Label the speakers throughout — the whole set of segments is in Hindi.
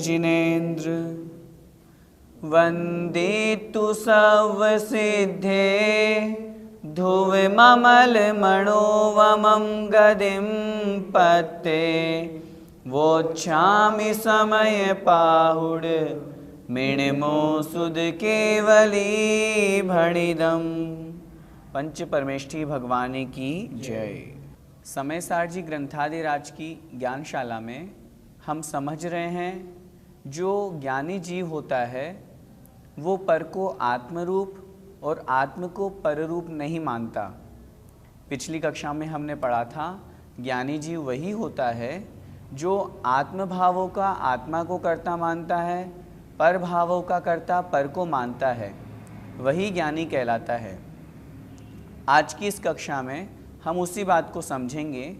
Speaker 1: जिनेन्द्र वन्दे तु सर्वसिद्धे धुविममलमणोवमं गदिं पत्ते वोच्छामि समयपाहुड मिणमो सुध केवली भणिदम। पंच परमेष्ठी भगवान की जय। समय सार जी ग्रंथादिराज की ज्ञानशाला में हम समझ रहे हैं जो ज्ञानी जीव होता है वो पर को आत्मरूप और आत्म को पररूप नहीं मानता। पिछली कक्षा में हमने पढ़ा था ज्ञानी जीव वही होता है जो आत्म भावों का आत्मा को कर्ता मानता है, पर भावों का कर्ता पर को मानता है, वही ज्ञानी कहलाता है। आज की इस कक्षा में हम उसी बात को समझेंगे।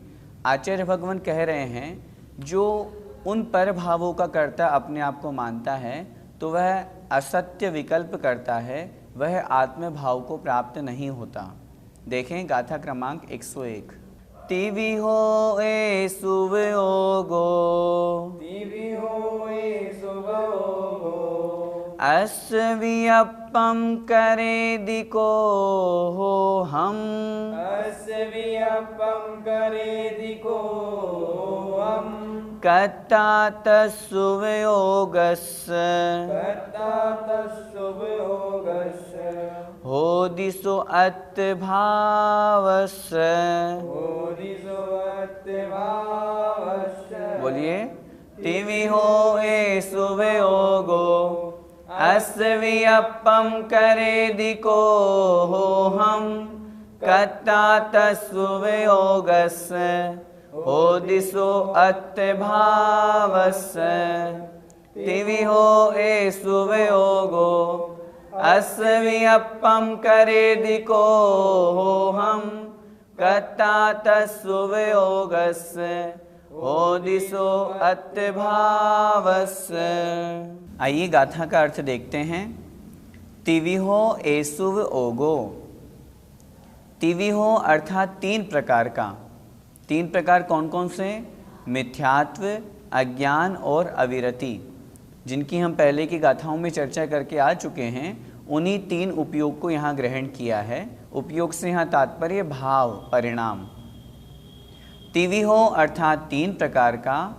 Speaker 1: आचार्य भगवान कह रहे हैं जो उन पर भावों का कर्ता अपने आप को मानता है तो वह असत्य विकल्प करता है, वह आत्म भाव को प्राप्त नहीं होता। देखें गाथा क्रमांक 101। तिवि हो ए शुभ ओगो,
Speaker 2: तिवि हो ए शुभ ओगो,
Speaker 1: अस्वियप्पम करे दिको हो हम,
Speaker 2: अस्वियप्पम करे दिको हम,
Speaker 1: कत्ता तस्सुव योगस्य,
Speaker 2: कर्ता तस्सुभ योगस्य,
Speaker 1: हो दिशो अत्यभावस्य,
Speaker 2: होदिसो अत्यभावस्य।
Speaker 1: बोलिए तिवि हो ए शुभ योगो, अस्वियप्पम करे दिको हो हम, कत्ता तस्सुव योगस्य, हो दिशो अत्यभावस्य। तिवि हो ए शुभ योगो, अस्वियप्पम करे दिको हो हम, कत्ता तस्सुव योगस्य, हो दिशो अत्यभावस्य। आइए गाथा का अर्थ देखते हैं। तिवि हो एसुव ओगो। तिवि हो अर्थात तीन प्रकार का। तीन प्रकार कौन कौन से? मिथ्यात्व, अज्ञान और अविरति, जिनकी हम पहले की गाथाओं में चर्चा करके आ चुके हैं। उन्हीं तीन उपयोग को यहाँ ग्रहण किया है। उपयोग से यहाँ तात्पर्य भाव, परिणाम। तिवि हो अर्थात तीन प्रकार का।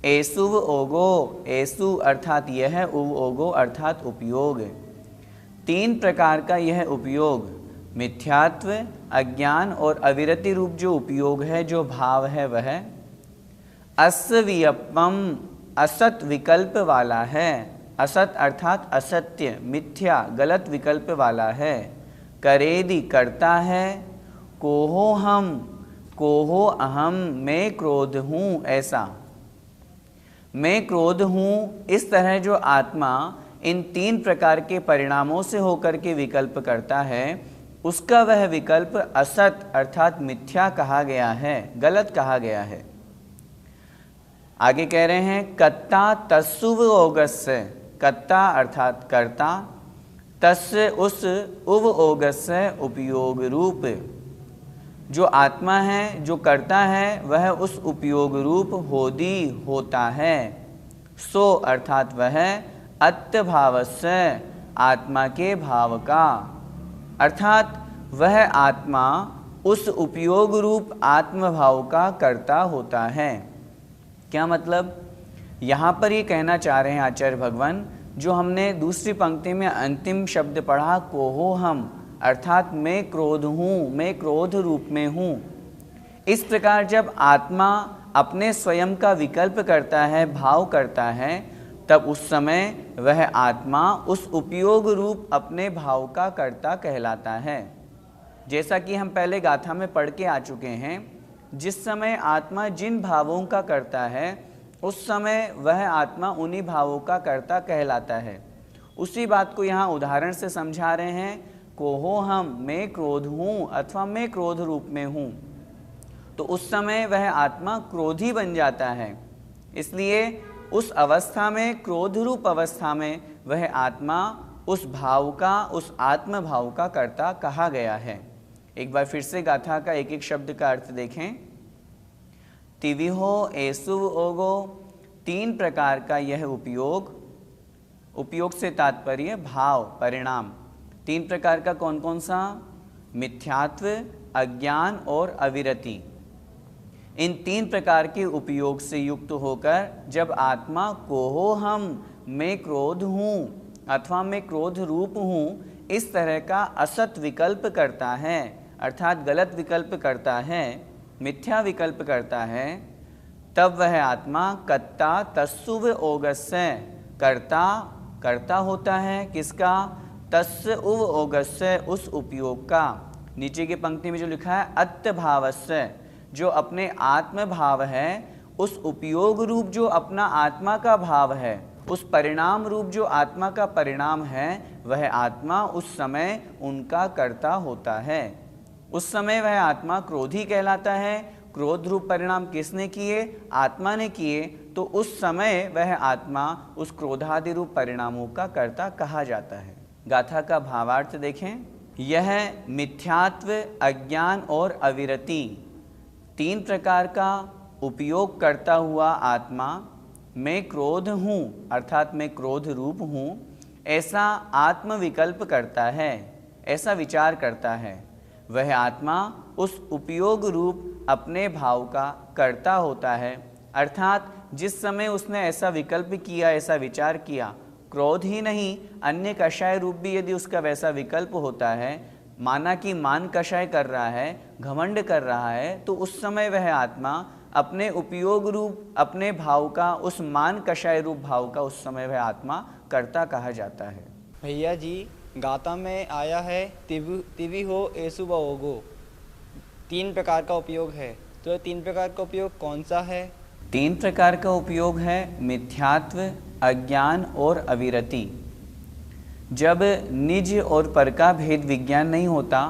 Speaker 1: एसुव ओगो, एसु अर्थात यह, उव ओगो अर्थात उपयोग। तीन प्रकार का यह उपयोग मिथ्यात्व, अज्ञान और अविरति रूप जो उपयोग है, जो भाव है, वह अस्वियप्पम असत विकल्प वाला है। असत अर्थात असत्य, मिथ्या, गलत विकल्प वाला है। करेदि करता है। कोहो हम, कोहो अहम, मैं क्रोध हूँ, ऐसा। मैं क्रोध हूँ, इस तरह जो आत्मा इन तीन प्रकार के परिणामों से होकर के विकल्प करता है, उसका वह विकल्प असत अर्थात मिथ्या कहा गया है, गलत कहा गया है। आगे कह रहे हैं कत्ता तस्सुव ओगस्य। कत्ता अर्थात कर्ता, तस्य उस, उव ओगस्य उपयोग रूप। जो आत्मा है, जो करता है, वह उस उपयोग रूप होदी होता है। सो अर्थात वह अत्यभावस्य, आत्मा के भाव का, अर्थात वह आत्मा उस उपयोग रूप आत्मभाव का कर्ता होता है। क्या मतलब? यहाँ पर ये कहना चाह रहे हैं आचार्य भगवान, जो हमने दूसरी पंक्ति में अंतिम शब्द पढ़ा कोहो हम, अर्थात मैं क्रोध हूँ, मैं क्रोध रूप में हूँ। इस प्रकार जब आत्मा अपने स्वयं का विकल्प करता है, भाव करता है, तब उस समय वह आत्मा उस उपयोग रूप अपने भाव का कर्ता कहलाता है। जैसा कि हम पहले गाथा में पढ़ के आ चुके हैं, जिस समय आत्मा जिन भावों का करता है, उस समय वह आत्मा उन्हीं भावों का कर्ता कहलाता है। उसी बात को यहाँ उदाहरण से समझा रहे हैं। कोहो हम, मैं क्रोध हूँ अथवा मैं क्रोध रूप में हूँ, तो उस समय वह आत्मा क्रोधी बन जाता है। इसलिए उस अवस्था में, क्रोध रूप अवस्था में, वह आत्मा उस भाव का, उस आत्म भाव का कर्ता कहा गया है। एक बार फिर से गाथा का एक एक शब्द का अर्थ देखें। तिवि हो एसुव ओगो, तीन प्रकार का यह उपयोग, उपयोग से तात्पर्य भाव, परिणाम। तीन प्रकार का कौन कौन सा? मिथ्यात्व, अज्ञान और अविरति। इन तीन प्रकार के उपयोग से युक्त होकर जब आत्मा कोहोहम, मैं क्रोध हूँ अथवा मैं क्रोध रूप हूँ, इस तरह का असत विकल्प करता है, अर्थात गलत विकल्प करता है, मिथ्या विकल्प करता है, तब वह आत्मा कर्ता तस्सुव ओगस्य, कर्ता होता है। किसका? तस्य उव ओगस्य, उस उपयोग का। नीचे की पंक्ति में जो लिखा है अत्यभावस्य, जो अपने आत्म भाव है, उस उपयोग रूप जो अपना आत्मा का भाव है, उस परिणाम रूप जो आत्मा का परिणाम है, वह आत्मा उस समय उनका कर्ता होता है। उस समय वह आत्मा क्रोधी कहलाता है। क्रोध रूप परिणाम किसने किए? आत्मा ने किए। तो उस समय वह आत्मा उस क्रोधादि रूप परिणामों का कर्ता कहा जाता है। गाथा का भावार्थ देखें। यह मिथ्यात्व, अज्ञान और अविरति तीन प्रकार का उपयोग करता हुआ आत्मा मैं क्रोध हूँ, अर्थात मैं क्रोध रूप हूँ, ऐसा आत्मविकल्प करता है, ऐसा विचार करता है। वह आत्मा उस उपयोग रूप अपने भाव का कर्ता होता है, अर्थात जिस समय उसने ऐसा विकल्प किया, ऐसा विचार किया, क्रोध ही नहीं अन्य कषाय रूप भी यदि उसका वैसा विकल्प होता है, माना कि मान कषाय कर रहा है, घमंड कर रहा है, तो उस समय वह आत्मा अपने उपयोग रूप अपने भाव का, उस मान कषाय रूप भाव का, उस समय वह आत्मा कर्ता कहा जाता है।
Speaker 3: भैया जी, गाथा में आया है तिवि हो एसु ओगो, तीन प्रकार का उपयोग है, तो यह तीन प्रकार का उपयोग कौन सा है?
Speaker 1: तीन प्रकार का उपयोग है मिथ्यात्व, अज्ञान और अविरति। जब निज और पर का भेद विज्ञान नहीं होता,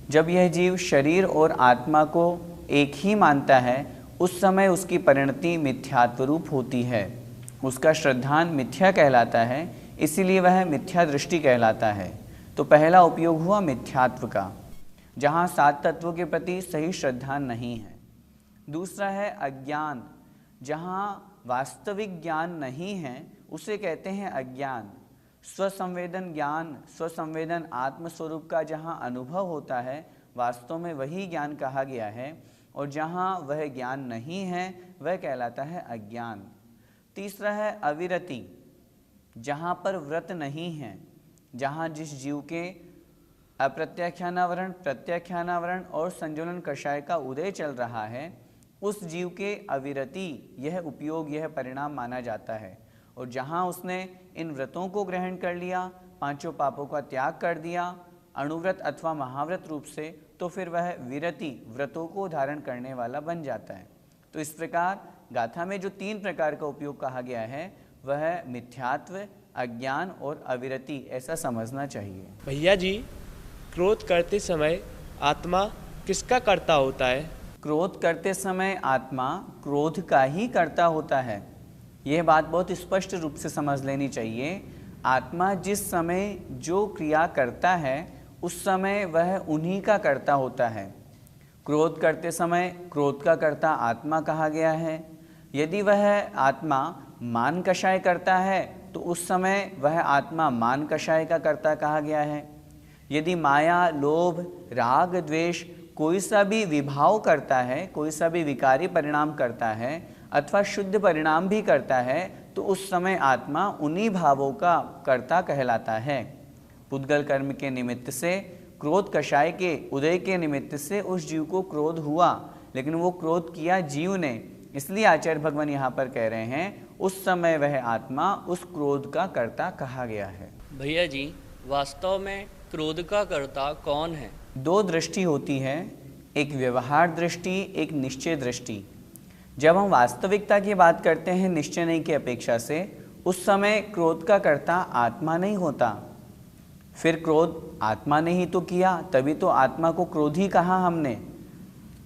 Speaker 1: जब यह जीव शरीर और आत्मा को एक ही मानता है, उस समय उसकी परिणति मिथ्यात्व रूप होती है। उसका श्रद्धान मिथ्या कहलाता है, इसीलिए वह मिथ्या दृष्टि कहलाता है। तो पहला उपयोग हुआ मिथ्यात्व का, जहाँ सात तत्वों के प्रति सही श्रद्धान नहीं है। दूसरा है अज्ञान, जहाँ वास्तविक ज्ञान नहीं है, उसे कहते हैं अज्ञान। स्वसंवेदन ज्ञान, स्वसंवेदन आत्मस्वरूप का जहाँ अनुभव होता है, वास्तव में वही ज्ञान कहा गया है, और जहाँ वह ज्ञान नहीं है वह कहलाता है अज्ञान। तीसरा है अविरति, जहाँ पर व्रत नहीं है, जहाँ जिस जीव के अप्रत्याख्यानावरण, प्रत्याख्यानावरण और संजुलन कषाय का उदय चल रहा है, उस जीव के अविरति यह उपयोग, यह परिणाम माना जाता है। और जहाँ उसने इन व्रतों को ग्रहण कर लिया, पांचों पापों का त्याग कर दिया अणुव्रत अथवा महाव्रत रूप से, तो फिर वह विरति, व्रतों को धारण करने वाला बन जाता है। तो इस प्रकार गाथा में जो तीन प्रकार का उपयोग कहा गया है वह मिथ्यात्व, अज्ञान और अविरति, ऐसा समझना चाहिए।
Speaker 4: भैया जी, क्रोध करते समय आत्मा किसका कर्ता होता है?
Speaker 1: क्रोध करते समय आत्मा क्रोध का ही कर्ता होता है। यह बात बहुत स्पष्ट रूप से समझ लेनी चाहिए। आत्मा जिस समय जो क्रिया करता है, उस समय वह उन्हीं का कर्ता होता है। क्रोध करते समय क्रोध का कर्ता आत्मा कहा गया है। यदि वह आत्मा मान कषाय करता है, तो उस समय वह आत्मा मान कषाय का कर्ता कहा गया है। यदि माया, लोभ, राग, द्वेष कोई सा भी विभाव करता है, कोई सा भी विकारी परिणाम करता है अथवा शुद्ध परिणाम भी करता है, तो उस समय आत्मा उन्हीं भावों का कर्ता कहलाता है। पुद्गल कर्म के निमित्त से, क्रोध कषाय के उदय के निमित्त से उस जीव को क्रोध हुआ, लेकिन वो क्रोध किया जीव ने, इसलिए आचार्य भगवान यहाँ पर कह रहे हैं उस समय वह आत्मा उस क्रोध का कर्ता कहा गया है।
Speaker 5: भैया जी, वास्तव में क्रोध का कर्ता कौन है?
Speaker 1: दो दृष्टि होती है, एक व्यवहार दृष्टि, एक निश्चय दृष्टि। जब हम वास्तविकता की बात करते हैं निश्चय नहीं की अपेक्षा से, उस समय क्रोध का कर्ता आत्मा नहीं होता। फिर क्रोध आत्मा ने ही तो किया, तभी तो आत्मा को क्रोधी कहा हमने,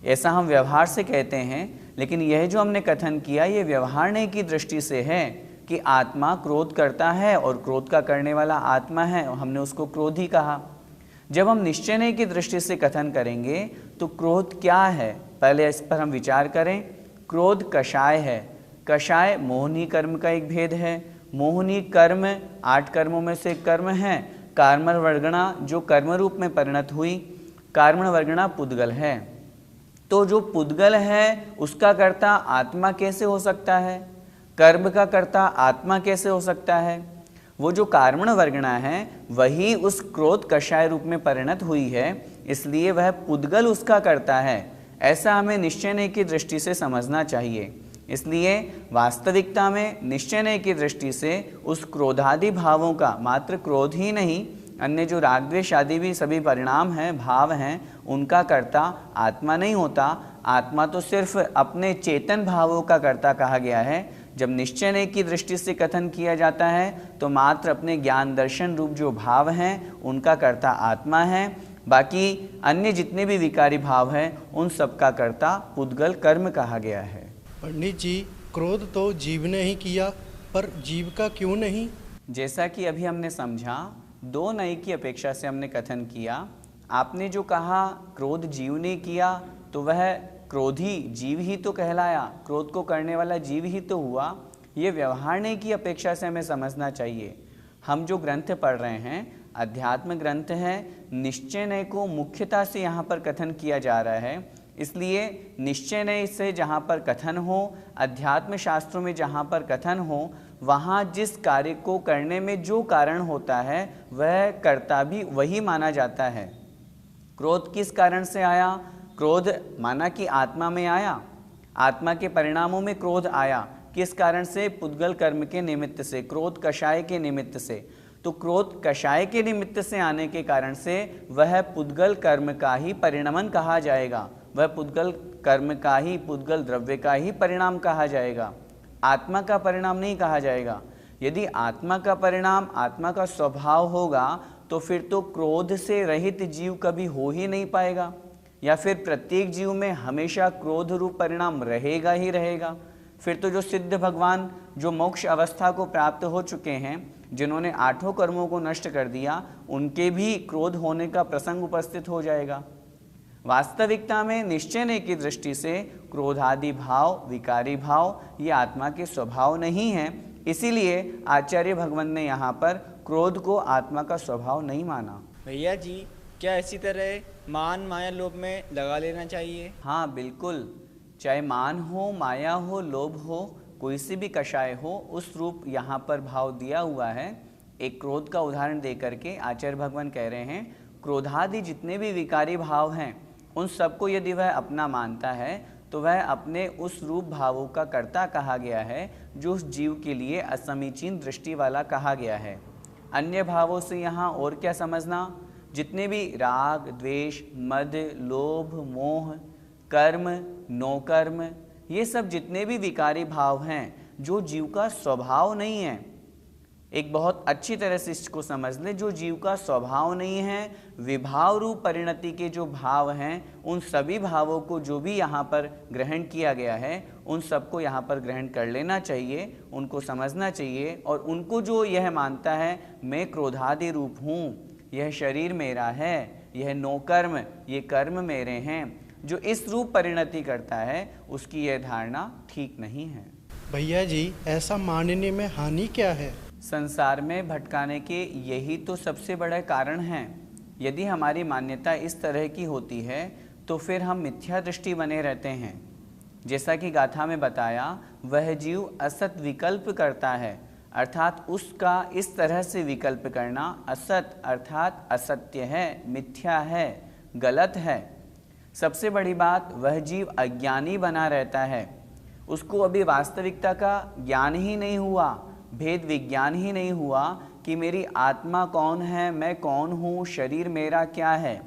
Speaker 1: ऐसा हम व्यवहार से कहते हैं। लेकिन यह जो हमने कथन किया, ये व्यवहार नहीं की दृष्टि से है कि आत्मा क्रोध करता है और क्रोध का करने वाला आत्मा है, हमने उसको क्रोधी कहा। जब हम निश्चय नहीं की दृष्टि से कथन करेंगे तो क्रोध क्या है, पहले इस पर हम विचार करें। क्रोध कषाय है, कषाय मोहनी कर्म का एक भेद है। मोहनी कर्म 8 कर्मों में से एक कर्म है। कार्मण वर्गणा जो कर्म रूप में परिणत हुई, कार्मण वर्गणा पुद्गल है। तो जो पुद्गल है उसका कर्ता आत्मा कैसे हो सकता है? कर्म का कर्ता आत्मा कैसे हो सकता है? वो जो कार्मण वर्गणा है वही उस क्रोध कषाय रूप में परिणत हुई है, इसलिए वह पुद्गल उसका कर्ता है। ऐसा हमें निश्चय की दृष्टि से समझना चाहिए। इसलिए वास्तविकता में निश्चय की दृष्टि से उस क्रोधादि भावों का, मात्र क्रोध ही नहीं, अन्य जो राग द्वेष आदि भी सभी परिणाम हैं, भाव हैं, उनका कर्ता आत्मा नहीं होता। आत्मा तो सिर्फ अपने चेतन भावों का कर्ता कहा गया है। जब निश्चय की दृष्टि से कथन किया जाता है तो मात्र अपने ज्ञान दर्शन रूप जो भाव हैं उनका कर्ता आत्मा है। बाकी अन्य जितने भी विकारी भाव हैं उन सबका कर्ता पुद्गल कर्म कहा गया है।
Speaker 6: पंडित जी, क्रोध तो जीव ने ही किया, पर जीव का क्यों नहीं?
Speaker 1: जैसा कि अभी हमने समझा, 2 नई की अपेक्षा से हमने कथन किया। आपने जो कहा क्रोध जीव ने किया, तो वह क्रोधी जीव ही तो कहलाया, क्रोध को करने वाला जीव ही तो हुआ। ये व्यवहार ने की अपेक्षा से हमें समझना चाहिए। हम जो ग्रंथ पढ़ रहे हैं अध्यात्म ग्रंथ है, निश्चय नय को मुख्यता से यहाँ पर कथन किया जा रहा है। इसलिए निश्चय नय से जहाँ पर कथन हो, अध्यात्म शास्त्रों में जहाँ पर कथन हो, वहाँ जिस कार्य को करने में जो कारण होता है वह कर्ता भी वही माना जाता है। क्रोध किस कारण से आया? क्रोध माना कि आत्मा में आया, आत्मा के परिणामों में क्रोध आया। किस कारण से? पुद्गल कर्म के निमित्त से, क्रोध कषाय के निमित्त से। तो क्रोध कषाय के निमित्त से आने के कारण से वह पुद्गल कर्म का ही परिणमन कहा जाएगा, वह पुद्गल कर्म का ही, पुद्गल द्रव्य का ही परिणाम कहा जाएगा, आत्मा का परिणाम नहीं कहा जाएगा। यदि आत्मा का परिणाम, आत्मा का स्वभाव होगा तो फिर तो क्रोध से रहित जीव कभी हो ही नहीं पाएगा, या फिर प्रत्येक जीव में हमेशा क्रोध रूप परिणाम रहेगा ही रहेगा। फिर तो जो सिद्ध भगवान जो मोक्ष अवस्था को प्राप्त हो चुके हैं, जिन्होंने 8 कर्मों को नष्ट कर दिया, उनके भी क्रोध होने का प्रसंग उपस्थित हो जाएगा। वास्तविकता में निश्चय की दृष्टि से क्रोधादि भाव, विकारी भाव ये आत्मा के स्वभाव नहीं हैं। इसीलिए आचार्य भगवान ने यहाँ पर क्रोध को आत्मा का स्वभाव नहीं माना।
Speaker 3: भैया जी, क्या इसी तरह मान माया लोभ में लगा लेना चाहिए?
Speaker 1: हाँ बिल्कुल, चाहे मान हो, माया हो, लोभ हो, कोई सी भी कषाय हो, उस रूप यहाँ पर भाव दिया हुआ है। एक क्रोध का उदाहरण दे करके आचार्य भगवान कह रहे हैं, क्रोधादि जितने भी विकारी भाव हैं उन सबको यदि वह अपना मानता है तो वह अपने उस रूप भावों का कर्ता कहा गया है, जो उस जीव के लिए असमीचीन दृष्टि वाला कहा गया है। अन्य भावों से यहाँ और क्या समझना? जितने भी राग, द्वेष, मद, लोभ, मोह, कर्म, नो कर्म, ये सब जितने भी विकारी भाव हैं जो जीव का स्वभाव नहीं है, एक बहुत अच्छी तरह से इसको समझ लें, जो जीव का स्वभाव नहीं है, विभाव रूप परिणति के जो भाव हैं, उन सभी भावों को जो भी यहाँ पर ग्रहण किया गया है उन सबको यहाँ पर ग्रहण कर लेना चाहिए, उनको समझना चाहिए। और उनको जो यह मानता है मैं क्रोधादि रूप हूँ, यह शरीर मेरा है, यह नो कर्म, ये कर्म मेरे हैं, जो इस रूप परिणति करता है उसकी यह धारणा ठीक नहीं है।
Speaker 6: भैया जी, ऐसा मानने में हानि क्या है?
Speaker 1: संसार में भटकाने के यही तो सबसे बड़ा कारण है। यदि हमारी मान्यता इस तरह की होती है तो फिर हम मिथ्या दृष्टि बने रहते हैं। जैसा कि गाथा में बताया, वह जीव असत विकल्प करता है, अर्थात उसका इस तरह से विकल्प करना असत अर्थात असत्य है, मिथ्या है, गलत है। सबसे बड़ी बात, वह जीव अज्ञानी बना रहता है, उसको अभी वास्तविकता का ज्ञान ही नहीं हुआ, भेद विज्ञान ही नहीं हुआ कि मेरी आत्मा कौन है, मैं कौन हूँ, शरीर मेरा क्या है,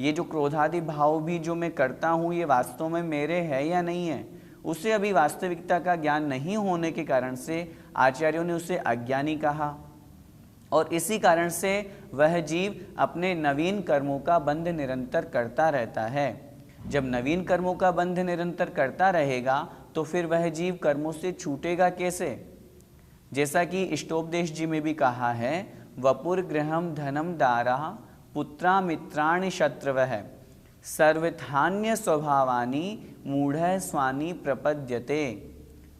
Speaker 1: ये जो क्रोधादि भाव भी जो मैं करता हूँ ये वास्तव में मेरे है या नहीं है, उसे अभी वास्तविकता का ज्ञान नहीं होने के कारण से आचार्यों ने उसे अज्ञानी कहा। और इसी कारण से वह जीव अपने नवीन कर्मों का बंध निरंतर करता रहता है। जब नवीन कर्मों का बंध निरंतर करता रहेगा तो फिर वह जीव कर्मों से छूटेगा कैसे? जैसा कि इष्टोपदेश जी में भी कहा है, वपुर गृहम धनम दारा पुत्रा मित्राणि शत्रवः सर्वथान्य स्वभावानि मूढ़ स्वानि प्रपद्यते।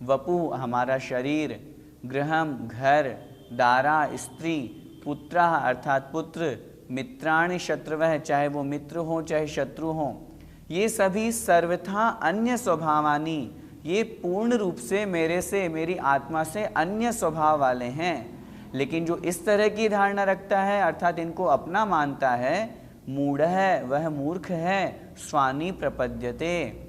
Speaker 1: वपु हमारा शरीर, गृहम घर, दारा स्त्री, पुत्रा अर्थात पुत्र, मित्राणि शत्रुवः चाहे वो मित्र हो चाहे शत्रु हो, ये सभी सर्वथा अन्य स्वभावानी, ये पूर्ण रूप से मेरे से मेरी आत्मा से अन्य स्वभाव वाले हैं। लेकिन जो इस तरह की धारणा रखता है अर्थात इनको अपना मानता है, मूढ़ है, वह मूर्ख है, स्वानी प्रपद्यते,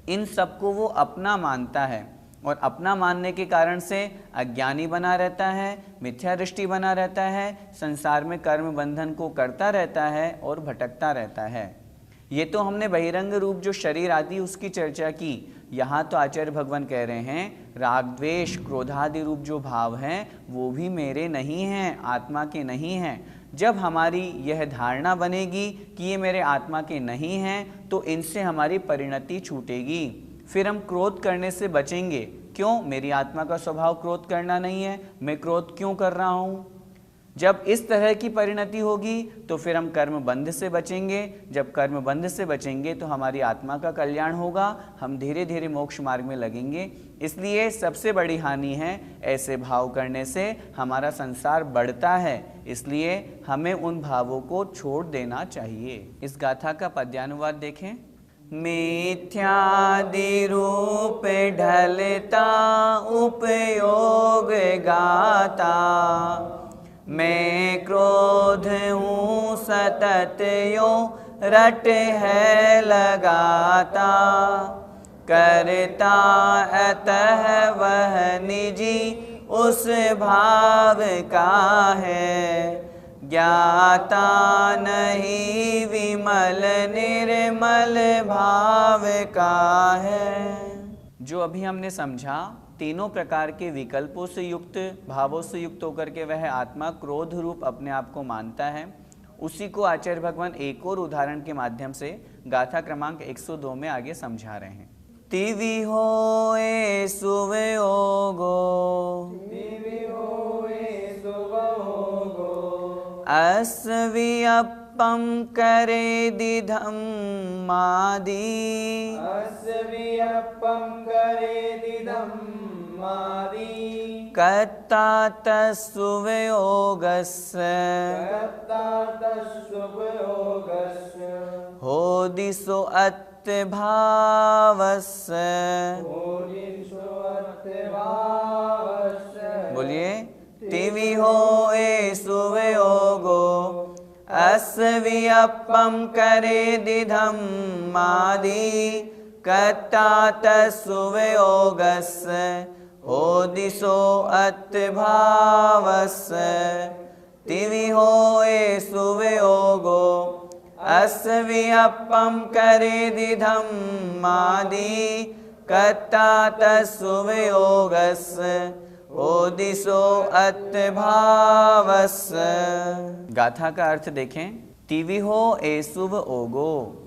Speaker 1: इन सबको वो अपना मानता है और अपना मानने के कारण से अज्ञानी बना रहता है, मिथ्या दृष्टि बना रहता है, संसार में कर्म बंधन को करता रहता है और भटकता रहता है। ये तो हमने बहिरंग रूप जो शरीर आदि उसकी चर्चा की। यहाँ तो आचार्य भगवान कह रहे हैं राग द्वेष क्रोधादि रूप जो भाव हैं वो भी मेरे नहीं हैं, आत्मा के नहीं हैं। जब हमारी यह धारणा बनेगी कि ये मेरे आत्मा के नहीं हैं तो इनसे हमारी परिणति छूटेगी, फिर हम क्रोध करने से बचेंगे। क्यों? मेरी आत्मा का स्वभाव क्रोध करना नहीं है, मैं क्रोध क्यों कर रहा हूँ? जब इस तरह की परिणति होगी तो फिर हम कर्म बंध से बचेंगे। जब कर्म बंध से बचेंगे तो हमारी आत्मा का कल्याण होगा, हम धीरे धीरे मोक्ष मार्ग में लगेंगे। इसलिए सबसे बड़ी हानि है ऐसे भाव करने से हमारा संसार बढ़ता है, इसलिए हमें उन भावों को छोड़ देना चाहिए। इस गाथा का पद्यानुवाद देखें। मिथ्यादि रूप ढलता उपयोग गाता, मैं क्रोध हूँ सतत यो रट है लगाता, करता अतः वह निजी उस भाव का है, ज्ञाता नहीं विमल निर्मल भाव का है। जो अभी हमने समझा, तीनों प्रकार के विकल्पों से युक्त, भावों से युक्त होकर के वह आत्मा क्रोध रूप अपने आप को मानता है। उसी को आचार्य भगवान एक और उदाहरण के माध्यम से गाथा क्रमांक 102 में आगे समझा रहे हैं। तिवि होए सुवयोगो, अस्वियप्पम करे दिधम मादी, कर्ता तस्सुवयोगस्य, होदिसो अत्यभावस्य। बोलिए। तिवि होए सुवयोगो, अस्वियप्पम करे दिधम मादी, कर्ता तस्सुवयोगस्य, होदिसो अत्यभावस्य। तिवि होए सुवयोगो, अस्वियप्पम करे दिधम मादी, कर्ता तस्सुवयोगस्य, होदिसो अत्यभावस्य। गाथा का अर्थ देखें। तिवि हो एसुव ओगो,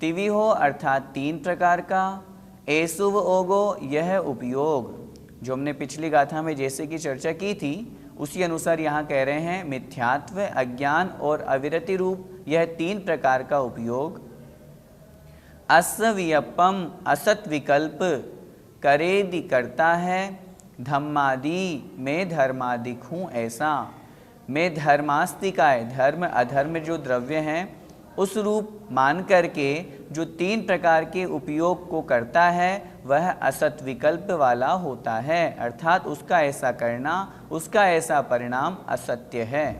Speaker 1: तिवि हो अर्थात तीन प्रकार का, एसुव ओगो यह उपयोग। जो हमने पिछली गाथा में जैसे की चर्चा की थी उसी अनुसार यहाँ कह रहे हैं मिथ्यात्व, अज्ञान और अविरति रूप यह तीन प्रकार का उपयोग। अस्वियप्पम असत विकल्प, करेदि करता है, धम्मादि में धर्मादिक हूँ ऐसा, मैं धर्मास्तिकाय धर्म अधर्म जो द्रव्य हैं उस रूप मान करके जो तीन प्रकार के उपयोग को करता है वह असत विकल्प वाला होता है, अर्थात उसका ऐसा करना, उसका ऐसा परिणाम असत्य है।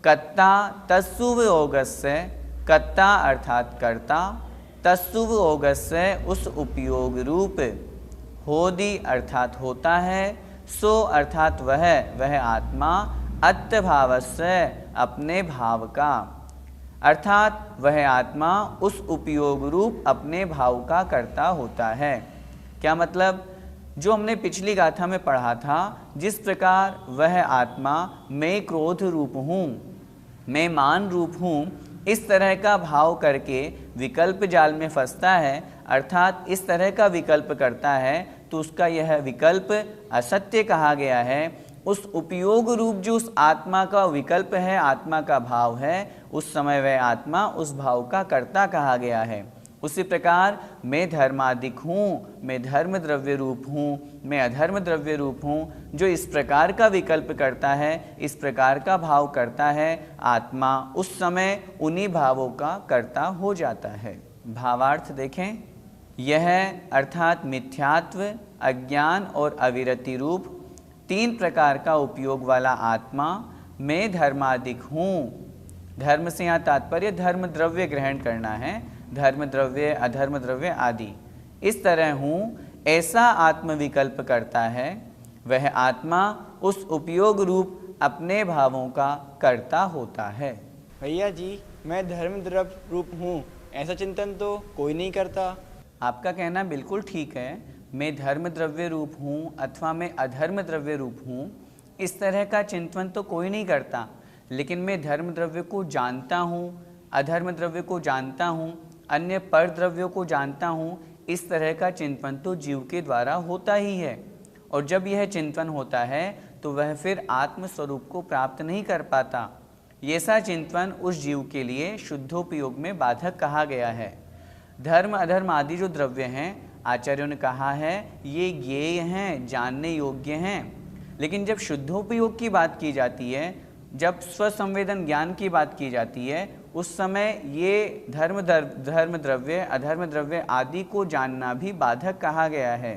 Speaker 1: कर्ता तस्सुवयोगस्य, कर्ता अर्थात कर्ता, तस्सुवयोगस्य उस उपयोग रूप, होदि अर्थात होता है, सो अर्थात वह आत्मा, अत्यभावस्य अपने भाव का, अर्थात वह आत्मा उस उपयोग रूप अपने भाव का कर्ता होता है। क्या मतलब? जो हमने पिछली गाथा में पढ़ा था, जिस प्रकार वह आत्मा मैं क्रोध रूप हूँ, मैं मान रूप हूँ, इस तरह का भाव करके विकल्प जाल में फंसता है, अर्थात इस तरह का विकल्प करता है, तो उसका यह विकल्प असत्य कहा गया है। उस उपयोग रूप जो उस आत्मा का विकल्प है, आत्मा का भाव है, उस समय वह आत्मा उस भाव का कर्ता कहा गया है। उसी प्रकार मैं धर्मादिक हूँ, मैं धर्म द्रव्य रूप हूँ, मैं अधर्म द्रव्य रूप हूँ, जो इस प्रकार का विकल्प करता है, इस प्रकार का भाव करता है, आत्मा उस समय उन्हीं भावों का कर्ता हो जाता है। भावार्थ देखें, यह अर्थात मिथ्यात्व, अज्ञान और अविरति रूप 3 प्रकार का उपयोग वाला आत्मा मैं धर्मादिक हूँ। धर्म से यहाँ तात्पर्य धर्म द्रव्य ग्रहण करना है, धर्म द्रव्य, अधर्म द्रव्य आदि। इस तरह हूँ ऐसा आत्म विकल्प करता है, वह आत्मा उस उपयोग रूप अपने भावों का कर्ता होता है।
Speaker 3: भैया जी, मैं धर्म द्रव्य रूप हूँ, ऐसा चिंतन तो कोई नहीं करता।
Speaker 1: आपका कहना बिल्कुल ठीक है, मैं धर्म द्रव्य रूप हूँ अथवा मैं अधर्म द्रव्य रूप हूँ, इस तरह का चिंतन तो कोई नहीं करता। लेकिन मैं धर्म द्रव्य को जानता हूँ, अधर्म द्रव्य को जानता हूँ, अन्य पर द्रव्यों को जानता हूँ, इस तरह का चिंतन तो जीव के द्वारा होता ही है। और जब यह चिंतन होता है तो वह फिर आत्म स्वरूप को प्राप्त नहीं कर पाता। ऐसा चिंतन उस जीव के लिए शुद्धोपयोग में बाधक कहा गया है। धर्म अधर्म आदि जो द्रव्य हैं, आचार्यों ने कहा है ये ज्ञेय हैं, जानने योग्य हैं। लेकिन जब शुद्धोपयोग की बात की जाती है, जब स्वसंवेदन ज्ञान की बात की जाती है, उस समय ये धर्म द्रव्य, अधर्म द्रव्य आदि को जानना भी बाधक कहा गया है।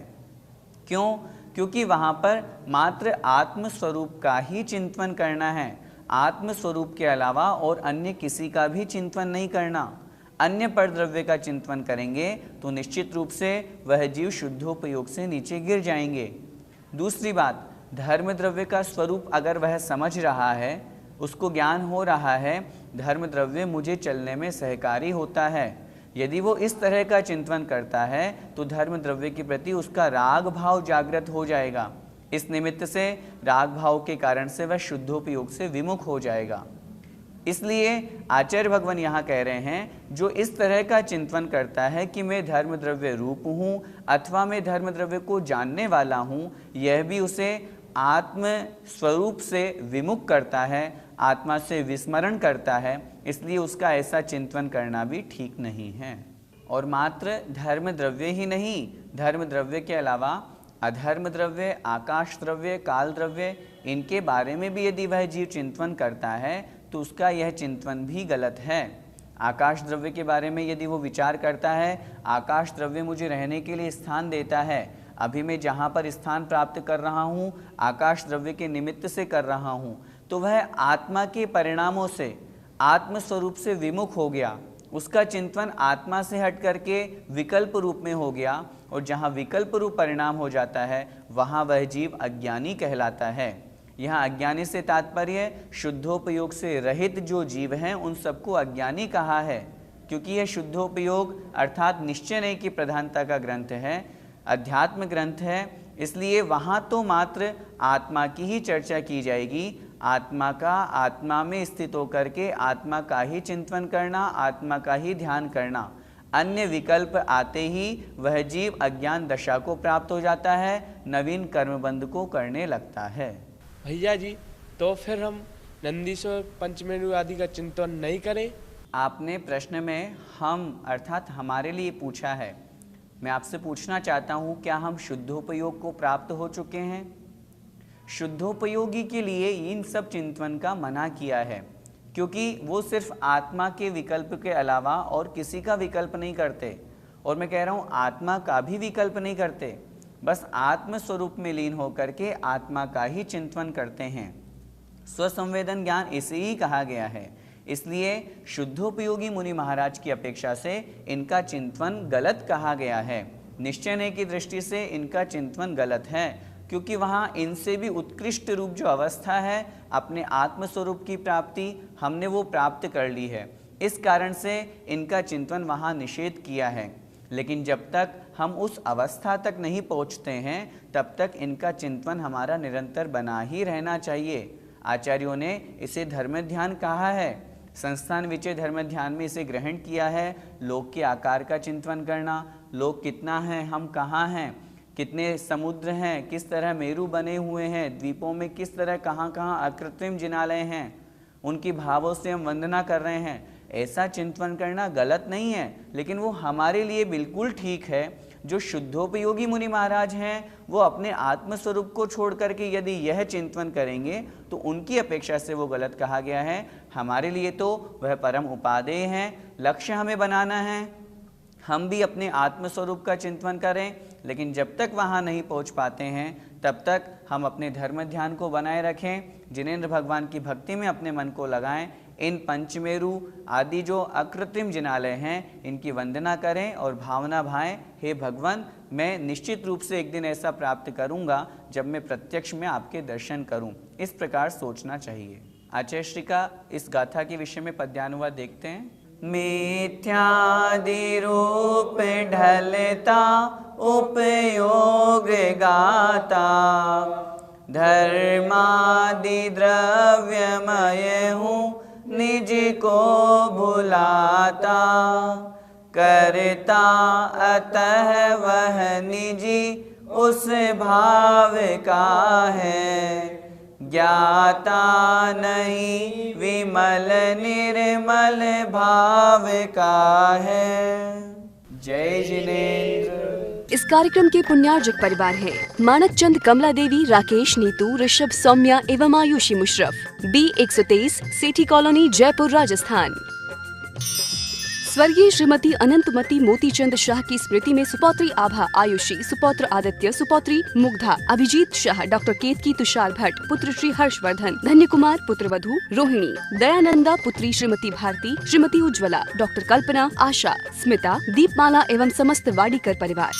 Speaker 1: क्यों? क्योंकि वहाँ पर मात्र आत्म स्वरूप का ही चिंतन करना है, आत्म स्वरूप के अलावा और अन्य किसी का भी चिंतन नहीं करना। अन्य पर द्रव्य का चिंतन करेंगे तो निश्चित रूप से वह जीव शुद्धोपयोग से नीचे गिर जाएंगे। दूसरी बात, धर्म द्रव्य का स्वरूप अगर वह समझ रहा है, उसको ज्ञान हो रहा है, धर्म द्रव्य मुझे चलने में सहकारी होता है, यदि वो इस तरह का चिंतन करता है तो धर्म द्रव्य के प्रति उसका राग भाव जागृत हो जाएगा। इस निमित्त से राग भाव के कारण से वह शुद्धोपयोग से विमुख हो जाएगा। इसलिए आचार्य भगवान यहाँ कह रहे हैं, जो इस तरह का चिंतन करता है कि मैं धर्म द्रव्य रूप हूँ अथवा मैं धर्म द्रव्य को जानने वाला हूँ, यह भी उसे आत्म स्वरूप से विमुख करता है, आत्मा से विस्मरण करता है। इसलिए उसका ऐसा चिंतन करना भी ठीक नहीं है। और मात्र धर्म द्रव्य ही नहीं, धर्म द्रव्य के अलावा अधर्म द्रव्य, आकाश द्रव्य, काल द्रव्य, इनके बारे में भी यदि वह जीव चिंतन करता है तो उसका यह चिंतन भी गलत है। आकाश द्रव्य के बारे में यदि वो विचार करता है, आकाश द्रव्य मुझे रहने के लिए स्थान देता है, अभी मैं जहाँ पर स्थान प्राप्त कर रहा हूँ आकाश द्रव्य के निमित्त से कर रहा हूँ, तो वह आत्मा के परिणामों से, आत्म स्वरूप से विमुख हो गया। उसका चिंतन आत्मा से हट करके विकल्प रूप में हो गया, और जहाँ विकल्प रूप परिणाम हो जाता है वहाँ वह जीव अज्ञानी कहलाता है। यहाँ अज्ञानी से तात्पर्य शुद्धोपयोग से रहित जो जीव हैं उन सबको अज्ञानी कहा है, क्योंकि यह शुद्धोपयोग अर्थात निश्चय नहीं की प्रधानता का ग्रंथ है, अध्यात्म ग्रंथ है। इसलिए वहाँ तो मात्र आत्मा की ही चर्चा की जाएगी, आत्मा का आत्मा में स्थित होकर के आत्मा का ही चिंतन करना, आत्मा का ही ध्यान करना। अन्य विकल्प आते ही वह जीव अज्ञान दशा को प्राप्त हो जाता है, नवीन कर्मबंध को करने लगता है।
Speaker 4: भैया जी, तो फिर हम नंदीश्वर पंचमेरु आदि का चिंतन नहीं करें?
Speaker 1: आपने प्रश्न में हम अर्थात हमारे लिए पूछा है। मैं आपसे पूछना चाहता हूँ, क्या हम शुद्धोपयोग को प्राप्त हो चुके हैं? शुद्धोपयोगी के लिए इन सब चिंतन का मना किया है, क्योंकि वो सिर्फ आत्मा के विकल्प के अलावा और किसी का विकल्प नहीं करते। और मैं कह रहा हूँ आत्मा का भी विकल्प नहीं करते, बस आत्म स्वरूप में लीन होकर के आत्मा का ही चिंतन करते हैं। स्वसंवेदन ज्ञान इसे ही कहा गया है। इसलिए शुद्धोपयोगी मुनि महाराज की अपेक्षा से इनका चिंतन गलत कहा गया है। निश्चय की दृष्टि से इनका चिंतन गलत है, क्योंकि वहाँ इनसे भी उत्कृष्ट रूप जो अवस्था है, अपने आत्मस्वरूप की प्राप्ति, हमने वो प्राप्त कर ली है। इस कारण से इनका चिंतन वहाँ निषेध किया है। लेकिन जब तक हम उस अवस्था तक नहीं पहुँचते हैं, तब तक इनका चिंतन हमारा निरंतर बना ही रहना चाहिए। आचार्यों ने इसे धर्म ध्यान कहा है, संस्थान विचय धर्म ध्यान में इसे ग्रहण किया है। लोक के आकार का चिंतन करना, लोक कितना है, हम कहाँ हैं, कितने समुद्र हैं, किस तरह मेरू बने हुए हैं, द्वीपों में किस तरह कहाँ कहाँ अकृत्रिम जिनालय हैं, उनकी भावों से हम वंदना कर रहे हैं। ऐसा चिंतन करना गलत नहीं है, लेकिन वो हमारे लिए बिल्कुल ठीक है। जो शुद्धोपयोगी मुनि महाराज हैं वो अपने आत्मस्वरूप को छोड़ करके यदि यह चिंतन करेंगे तो उनकी अपेक्षा से वो गलत कहा गया है। हमारे लिए तो वह परम उपादेय हैं। लक्ष्य हमें बनाना है, हम भी अपने आत्मस्वरूप का चिंतन करें, लेकिन जब तक वहाँ नहीं पहुँच पाते हैं तब तक हम अपने धर्म ध्यान को बनाए रखें, जिनेंद्र भगवान की भक्ति में अपने मन को लगाएं। इन पंचमेरु आदि जो अकृत्रिम जिनालय हैं इनकी वंदना करें और भावना भाएं, हे भगवान मैं निश्चित रूप से एक दिन ऐसा प्राप्त करूंगा जब मैं प्रत्यक्ष में आपके दर्शन करूं। इस प्रकार सोचना चाहिए। आचार्य श्री का इस गाथा के विषय में पद्यानुवाद देखते हैं। मिथ्यादि रूप ढलता उपयोग गाता, धर्मादि द्रव्यमय हूँ निज को भुलाता, करता अतः वह निजी उस भाव का है, ज्ञाता नहीं विमल निर्मल भाव का है। जय जिनेंद्र।
Speaker 7: इस कार्यक्रम के पुण्यार्जक परिवार हैं मानक चंद, कमला देवी, राकेश, नीतू, ऋषभ, सौम्या एवं आयुषी मुशरफ, B123, सेठी कॉलोनी, जयपुर, राजस्थान। स्वर्गीय श्रीमती अनंतमती मोतीचंद शाह की स्मृति में सुपौत्री आभा, आयुषी, सुपौत्र आदित्य, सुपौत्री मुग्धा, अभिजीत शाह, डॉक्टर केतकी तुषार भट्ट, पुत्र श्री हर्षवर्धन, धन्य कुमार पुत्रवधू रोहिणी, दयानंदा पुत्री श्रीमती भारती, श्रीमती उज्ज्वला, डॉक्टर कल्पना, आशा, स्मिता, दीपमाला एवं समस्त वाडीकर परिवार।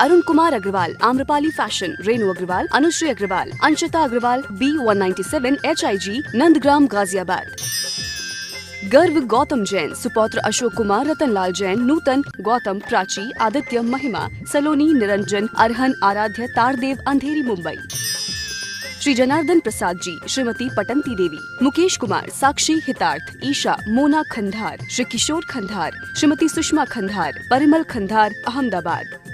Speaker 7: Arun Kumar Agarwal, Amrapali fashion, Renu Agarwal, Anushree Agarwal, Anshita Agarwal, B197 HIG, Nandgram, Ghaziabad. गर्व गौतम जैन, सुपौत्र अशोक कुमार, रतनलाल जैन, नूतन, गौतम, प्राची, आदित्य, महिमा, सलोनी, निरंजन, अरहन, आराध्य, तारदेव, अंधेरी, मुंबई। श्री जनार्दन प्रसाद जी, श्रीमती पटंती देवी, मुकेश कुमार, साक्षी, हितार्थ, ईशा, मोना खंधार, श्री किशोर खंधार, श्रीमती सुषमा खंधार, परिमल खंधार, अहमदाबाद।